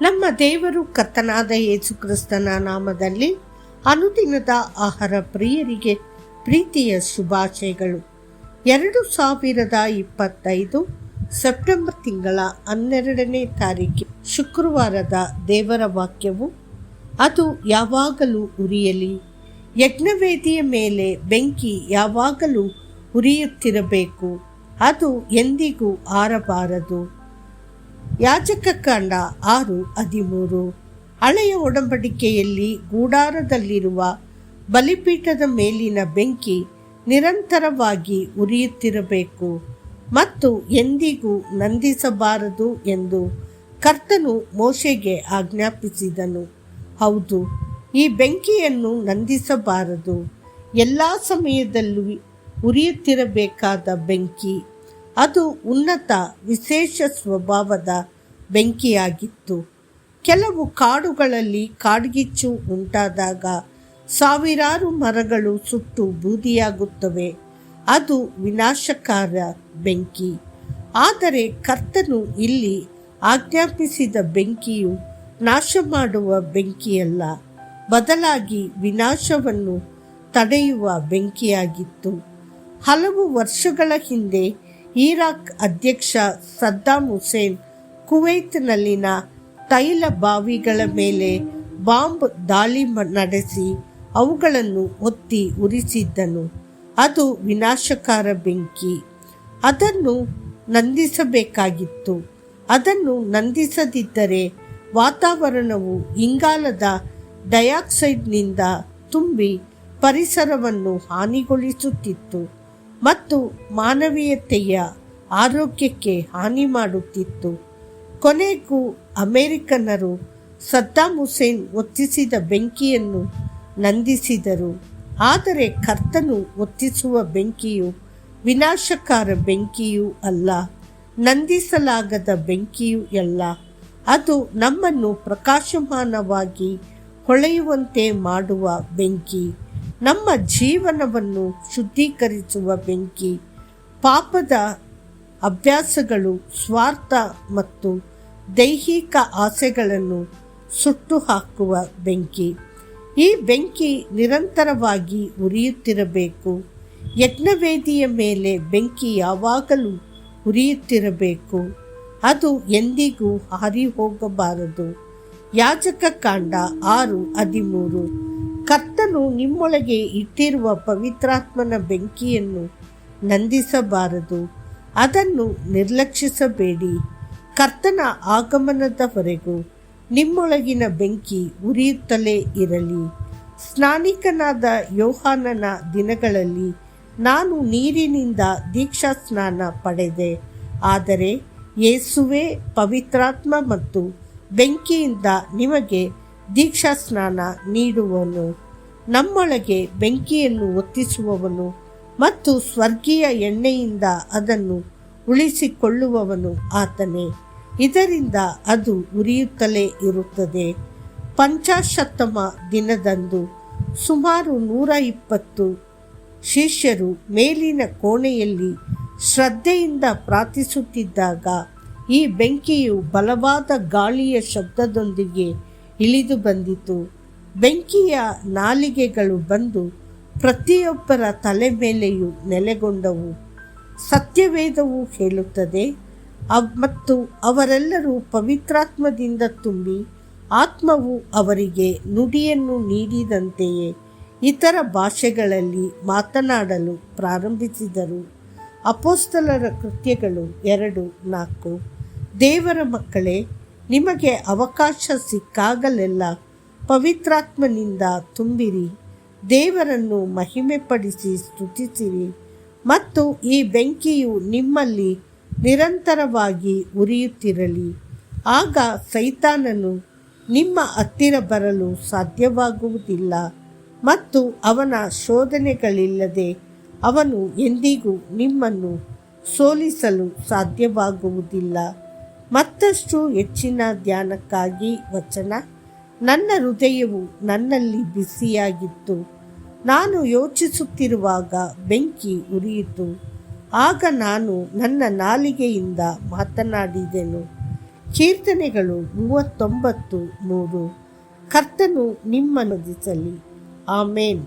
ನಮ್ಮ ದೇವರು ಕರ್ತನಾದ ಯೇಸು ಕ್ರಿಸ್ತನ ನಾಮದಲ್ಲಿ ಅನುದಿನದ ಆಹಾರ ಪ್ರಿಯರಿಗೆ ಪ್ರೀತಿಯ ಶುಭಾಶಯಗಳು. 2025 ಸೆಪ್ಟೆಂಬರ್ ತಿಂಗಳ 12ನೇ ತಾರೀಕು ಶುಕ್ರವಾರದ ದೇವರ ವಾಕ್ಯವು, ಅದು ಯಾವಾಗಲೂ ಉರಿಯಲಿ. ಯಜ್ಞವೇದಿಯ ಮೇಲೆ ಬೆಂಕಿ ಯಾವಾಗಲೂ ಉರಿಯುತ್ತಿರಬೇಕು, ಅದು ಎಂದಿಗೂ ಆರಬಾರದು. ಯಾಜಕಕಾಂಡ 6:13. ಹಳೆಯ ಒಡಂಬಡಿಕೆಯಲ್ಲಿ ಗೂಡಾರದಲ್ಲಿರುವ ಬಲಿಪೀಠದ ಮೇಲಿನ ಬೆಂಕಿ ನಿರಂತರವಾಗಿ ಉರಿಯುತ್ತಿರಬೇಕು ಮತ್ತು ಎಂದಿಗೂ ನಂದಿಸಬಾರದು ಎಂದು ಕರ್ತನು ಮೋಶೆಗೆ ಆಜ್ಞಾಪಿಸಿದನು. ಹೌದು, ಈ ಬೆಂಕಿಯನ್ನು ನಂದಿಸಬಾರದು. ಎಲ್ಲ ಸಮಯದಲ್ಲೂ ಉರಿಯುತ್ತಿರಬೇಕಾದ ಬೆಂಕಿ. ಅದು ಉನ್ನತ ವಿಶೇಷ ಸ್ವಭಾವದ ಬೆಂಕಿಯಾಗಿತ್ತು. ಕೆಲವು ಕಾಡುಗಳಲ್ಲಿ ಕಾಡ್ಗಿಚ್ಚು ಉಂಟಾದಾಗ ಸಾವಿರಾರು ಮರಗಳು ಸುಟ್ಟು ಬೂದಿಯಾಗುತ್ತವೆ. ಅದು ವಿನಾಶಕಾರ ಬೆಂಕಿ. ಆದರೆ ಕರ್ತನು ಇಲ್ಲಿ ಆಜ್ಞಾಪಿಸಿದ ಬೆಂಕಿಯು ನಾಶ ಮಾಡುವ ಬೆಂಕಿಯಲ್ಲ, ಬದಲಾಗಿ ವಿನಾಶವನ್ನು ತಡೆಯುವ ಬೆಂಕಿಯಾಗಿತ್ತು. ಹಲವು ವರ್ಷಗಳ ಹಿಂದೆ ಇರಾಕ್ ಅಧ್ಯಕ್ಷ ಸದ್ದಾಮ್ ಹುಸೇನ್ ಕುವೈತ್ನಲ್ಲಿನ ತೈಲ ಬಾವಿಗಳ ಮೇಲೆ ಬಾಂಬ್ ದಾಳಿ ನಡೆಸಿ ಅವುಗಳನ್ನು ಒತ್ತಿ ಉರಿಸಿದ್ದನು. ಅದು ವಿನಾಶಕಾರ ಬೆಂಕಿ. ಅದನ್ನು ನಂದಿಸಬೇಕಾಗಿತ್ತು. ಅದನ್ನು ನಂದಿಸದಿದ್ದರೆ ವಾತಾವರಣವು ಇಂಗಾಲದ ಡೈಆಕ್ಸೈಡ್ನಿಂದ ತುಂಬಿ ಪರಿಸರವನ್ನು ಹಾನಿಗೊಳಿಸುತ್ತಿತ್ತು ಮತ್ತು ಮಾನವೀಯತೆಯ ಆರೋಗ್ಯಕ್ಕೆ ಹಾನಿ ಮಾಡುತ್ತಿತ್ತು. ಕೊನೆಗೂ ಅಮೆರಿಕನ್ನರು ಸದ್ದಾಮ್ ಹುಸೇನ್ ಹೊತ್ತಿಸಿದ ಬೆಂಕಿಯನ್ನು ನಂದಿಸಿದರು. ಆದರೆ ಕರ್ತನು ಹೊತ್ತಿಸುವ ಬೆಂಕಿಯು ವಿನಾಶಕಾರ ಬೆಂಕಿಯೂ ಅಲ್ಲ, ನಂದಿಸಲಾಗದ ಬೆಂಕಿಯೂ ಅಲ್ಲ. ಅದು ನಮ್ಮನ್ನು ಪ್ರಕಾಶಮಾನವಾಗಿ ಹೊಳೆಯುವಂತೆ ಮಾಡುವ ಬೆಂಕಿ, ನಮ್ಮ ಜೀವನವನ್ನು ಶುದ್ಧೀಕರಿಸುವ ಬೆಂಕಿ, ಪಾಪದ ಅಭ್ಯಾಸಗಳು, ಸ್ವಾರ್ಥ ಮತ್ತು ದೈಹಿಕ ಆಸೆಗಳನ್ನು ಸುಟ್ಟು ಹಾಕುವ ಬೆಂಕಿ. ಈ ಬೆಂಕಿ ನಿರಂತರವಾಗಿ ಉರಿಯುತ್ತಿರಬೇಕು. ಯಜ್ಞವೇದಿಯ ಮೇಲೆ ಬೆಂಕಿ ಯಾವಾಗಲೂ ಉರಿಯುತ್ತಿರಬೇಕು, ಅದು ಎಂದಿಗೂ ಹಾರಿ ಹೋಗಬಾರದು. ಯಾಜಕಕಾಂಡ 6:13. ಕರ್ತನು ನಿಮ್ಮೊಳಗೆ ಇಟ್ಟಿರುವ ಪವಿತ್ರಾತ್ಮನ ಬೆಂಕಿಯನ್ನು ನಂದಿಸಬಾರದು, ಅದನ್ನು ನಿರ್ಲಕ್ಷಿಸಬೇಡಿ. ಕರ್ತನ ಆಗಮನದವರೆಗೂ ನಿಮ್ಮೊಳಗಿನ ಬೆಂಕಿ ಉರಿಯುತ್ತಲೇ ಇರಲಿ. ಸ್ನಾನಿಕನಾದ ಯೋಹಾನನ ದಿನಗಳಲ್ಲಿ ನಾನು ನೀರಿನಿಂದ ದೀಕ್ಷಾ ಸ್ನಾನ ಪಡೆದೆ, ಆದರೆ ಯೇಸುವೇ ಪವಿತ್ರಾತ್ಮ ಮತ್ತು ಬೆಂಕಿಯಿಂದ ನಿಮಗೆ ದೀಕ್ಷಾ ಸ್ನಾನ ನೀಡುವನು. ನಮ್ಮೊಳಗೆ ಬೆಂಕಿಯನ್ನು ಹೊತ್ತಿಸುವವನು ಮತ್ತು ಸ್ವರ್ಗೀಯ ಎಣ್ಣೆಯಿಂದ ಅದನ್ನು ಉಳಿಸಿಕೊಳ್ಳುವವನು ಆತನೇ. ಇದರಿಂದ ಅದು ಉರಿಯುತ್ತಲೇ ಇರುತ್ತದೆ. ಪಂಚಾಶತ್ತಮ ದಿನದಂದು ಸುಮಾರು 120 ಶಿಷ್ಯರು ಮೇಲಿನ ಕೋಣೆಯಲ್ಲಿ ಶ್ರದ್ಧೆಯಿಂದ ಪ್ರಾರ್ಥಿಸುತ್ತಿದ್ದಾಗ ಈ ಬೆಂಕಿಯು ಬಲವಾದ ಗಾಳಿಯ ಶಬ್ದದೊಂದಿಗೆ ಇಳಿದು ಬಂದಿತು. ಬೆಂಕಿಯ ನಾಲಿಗೆಗಳು ಬಂದು ಪ್ರತಿಯೊಬ್ಬರ ತಲೆ ಮೇಲೆಯೂ ನೆಲೆಗೊಂಡವು. ಸತ್ಯವೇದವು ಹೇಳುತ್ತದೆ, ಮತ್ತು ಅವರೆಲ್ಲರೂ ಪವಿತ್ರಾತ್ಮದಿಂದ ತುಂಬಿ ಆತ್ಮವು ಅವರಿಗೆ ನುಡಿಯನ್ನು ನೀಡಿದಂತೆಯೇ ಇತರ ಭಾಷೆಗಳಲ್ಲಿ ಮಾತನಾಡಲು ಪ್ರಾರಂಭಿಸಿದರು. ಅಪೊಸ್ತಲರ ಕೃತ್ಯಗಳು 2:4. ದೇವರ ಮಕ್ಕಳೇ, ನಿಮಗೆ ಅವಕಾಶ ಸಿಕ್ಕಾಗಲೆಲ್ಲ ಪವಿತ್ರಾತ್ಮನಿಂದ ತುಂಬಿರಿ, ದೇವರನ್ನು ಮಹಿಮೆಪಡಿಸಿ ಸ್ತುತಿಸಿರಿ ಮತ್ತು ಈ ಬೆಂಕಿಯು ನಿಮ್ಮಲ್ಲಿ ನಿರಂತರವಾಗಿ ಉರಿಯುತ್ತಿರಲಿ. ಆಗ ಸೈತಾನನು ನಿಮ್ಮ ಹತ್ತಿರ ಬರಲು ಸಾಧ್ಯವಾಗುವುದಿಲ್ಲ ಮತ್ತು ಅವನ ಶೋಧನೆಗಳಿಲ್ಲದೆ ಅವನು ಎಂದಿಗೂ ನಿಮ್ಮನ್ನು ಸೋಲಿಸಲು ಸಾಧ್ಯವಾಗುವುದಿಲ್ಲ. ಮತ್ತಷ್ಟು ಹೆಚ್ಚಿನ ಧ್ಯಾನಕ್ಕಾಗಿ ವಚನ. ನನ್ನ ಹೃದಯವು ನನ್ನಲ್ಲಿ ಬಿಸಿಯಾಗಿತ್ತು. ನಾನು ಯೋಚಿಸುತ್ತಿರುವಾಗ ಬೆಂಕಿ ಉರಿಯಿತು. ಆಗ ನಾನು ನನ್ನ ನಾಲಿಗೆಯಿಂದ ಮಾತನಾಡಿದೆನು. ಕೀರ್ತನೆಗಳು 39:3. ಕರ್ತನು ನಿಮ್ಮನ್ನು ದಿಸಲಿ. ಆಮೇನ್.